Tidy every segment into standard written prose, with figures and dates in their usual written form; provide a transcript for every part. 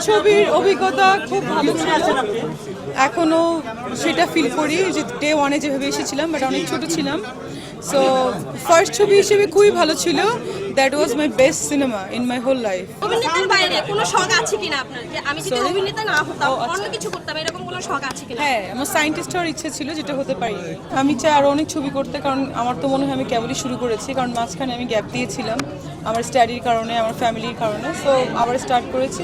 ছবির অভিজ্ঞতা খুব ভালো ছিল। এখনও সেটা ফিল করি যে ডে ওয়ানে যেভাবে এসেছিলাম, বাট অনেক ছোট ছিলাম। সো ফার্স্ট ছবি হিসেবে খুবই ভালো ছিল। That was my best cinema in my whole life. অভিনেতার বাইরে কোনো শখ আছে কিনা আপনার, যে আমি যদি অভিনেতা না হতাম অন্য কিছু করতাম, এরকম কোনো শখ আছে কিনা? হ্যাঁ, আমার সায়েন্টিস্ট হওয়ার ইচ্ছে ছিল, যেটা হতে পারি। আমি চাই আরও অনেক ছবি করতে, কারণ আমার তো মনে হয় আমি কেবলই শুরু করেছি, কারণ মাঝখানে আমি গ্যাপ দিয়েছিলাম আমার স্টাডির কারণে, আমার ফ্যামিলির কারণে। সো আবার স্টার্ট করেছি।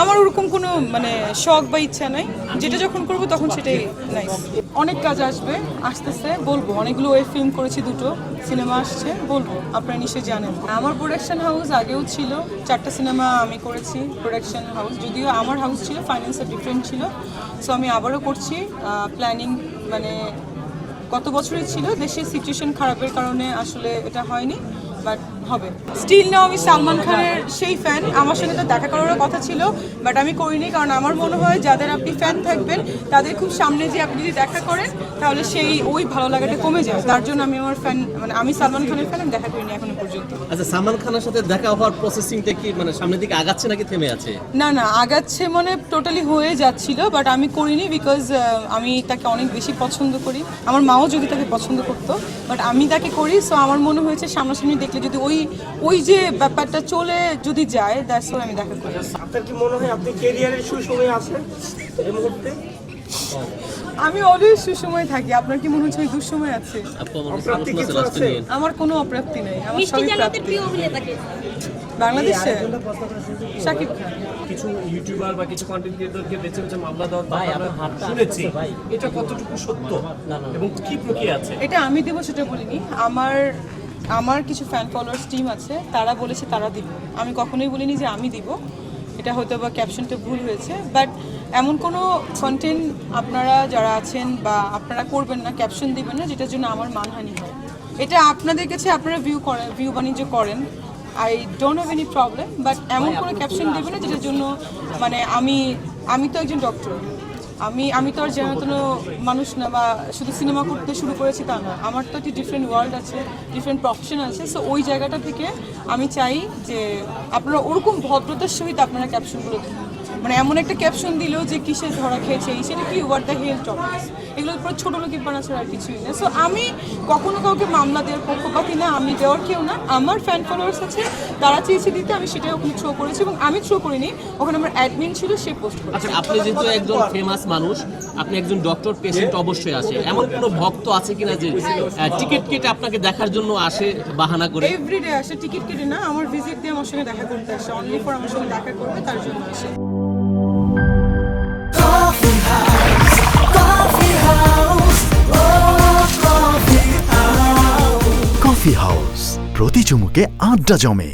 আমার ওরকম কোনো মানে শখ বা ইচ্ছা নাই, যেটা যখন করবো তখন সেটাই নাইস। অনেক কাজ আসতেছে, বলবো। অনেকগুলো ওয়েব ফিল্ম করেছি, দুটো সিনেমা আসছে, বলবো, আপনারা নিশ্চয়ই জানেন। আমার প্রোডাকশন হাউস আগেও ছিল, 4টা সিনেমা আমি করেছি প্রোডাকশন হাউস, যদিও আমার হাউস ছিল, ফাইন্যান্সের ডিফারেন্ট ছিল। সো আমি আবারও করছি। প্ল্যানিং মানে গত বছরই ছিল, দেশের সিচুয়েশন খারাপের কারণে আসলে এটা হয়নি, বাট হবে। স্টিল নাও আমি সালমান খানের সেই ফ্যান। আমার সঙ্গে তো দেখা করারও কথা ছিল, বাট আমি করিনি, কারণ আমার মনে হয় যাদের আপনি ফ্যান থাকবেন তাদের খুব সামনে যে আপনি যদি দেখা করেন তাহলে সেই ওই ভালো লাগাটা কমে যায়। তার জন্য আমি আমার ফ্যান, মানে আমি সালমান খানের ফ্যান, আমি দেখা করিনি এখনো পর্যন্ত। আচ্ছা, সালমান খানের সাথে দেখা হওয়ার প্রসেসিংটা কি মানে সামনের দিকে আগাচ্ছে নাকি থেমে আছে? না না, আগাচ্ছে, মানে টোটালি হয়ে যাচ্ছিল, বাট আমি করিনি বিকজ আমি তাকে অনেক বেশি পছন্দ করি। আমার মাও যদি তাকে পছন্দ করতো, বাট আমি তাকে করি। সো আমার মনে হয়েছে সামনাসামনি দেখলে যদি ওই যে ব্যাপারটা চলে যদি যায়, দ্যাটস ওয়াই আমি দেখা করি। আপনার কি মনে হয় আপনি ক্যারিয়ারের সুসময়ে আছেন এই মুহূর্তে? আমি অলওয়েজ সুসময় থাকি। আপনার কি মনে হচ্ছে আমি দুঃসময় আছে? অপ্রাপ্তি কিছু আছে? আমার কোনো অপ্রাপ্তি নেই, আমার মিষ্টি সবই জান্নাতের প্রাপ্তি। প্রিয় অভিনেতা কে? বাংলাদেশে শাকিব খান। কিছু ইউটিউবার বা কিছু কন্টেন্ট ক্রিয়েটরকে বেছে বেছে মামলা দেওয়ার কথা আমরা শুনেছি, এটা কতটুকু সত্য এবং কি প্রক্রিয়া আছে? এটা আমি দেবো সেটা বলিনি। আমার কিছু ফ্যান ফলোয়ার্স টিম আছে, তারা বলেছে তারা দিব। আমি কখনোই বলিনি যে আমি দিব। এটা হয়তো বা ক্যাপশনটা ভুল হয়েছে, বাট এমন কোনো কন্টেন্ট আপনারা যারা আছেন বা আপনারা করবেন না, ক্যাপশন দিবেন না যেটার জন্য আমার মানহানি হয়। এটা আপনাদের কাছে, আপনারা ভিউ বাণিজ্য করেন, I don't have any problem, but এমন কোনো ক্যাপশন দেবেন না যেটার জন্য মানে আমি তো একজন ডক্টর, আমি তো আর যেন কোনো মানুষ না, বা শুধু সিনেমা করতে শুরু করেছি তা না। আমার তো একটি ডিফারেন্ট ওয়ার্ল্ড আছে, ডিফারেন্ট প্রফেশন আছে। সো ওই জায়গাটা থেকে আমি চাই যে আপনারা ওরকম ভদ্রতার সহিত আপনারা ক্যাপশনগুলো দেবেন। মানে এমন একটা ক্যাপশন দিলেও যে কিসে ধরা খেয়েছে, সেটা কি হোয়াট দ্য হেল টপিকস, এগুলোর উপর ছোটো লোকের বানা ছাড়া আর কিছুই না। সো আমি কখনো কাউকে মামলা দেওয়ার পক্ষপাতি না, আমি দেওয়ার কেউ না। আমার ফ্যান ফলোয়ার্স আছে, তারা চেয়েছে দিতে, আমি সেটাই ওখানে থ্রো করেছি, এবং আমি থ্রো করিনি, ওখানে আমার অ্যাডমিন ছিল, সে পোস্ট করেছে। আচ্ছা, আপনি যেহেতু একজন ফেমাস মানুষ, আপনি একজন ডক্টর, পেশেন্ট অবশ্যই আসে। এমন কোনো ভক্ত আছে কিনা যে টিকিট কেটে আপনাকে দেখার জন্য আসে বাহানা করে? এভরিডে আসে, টিকিট কেটে না, আমার ভিজিট দিয়ে আমার সঙ্গে দেখা করতে আসে, অনলি ফর আমার সঙ্গে দেখা করবে তার জন্য আসে। কফি হাউস, প্রতি চুমুকে আড্ডা জমে।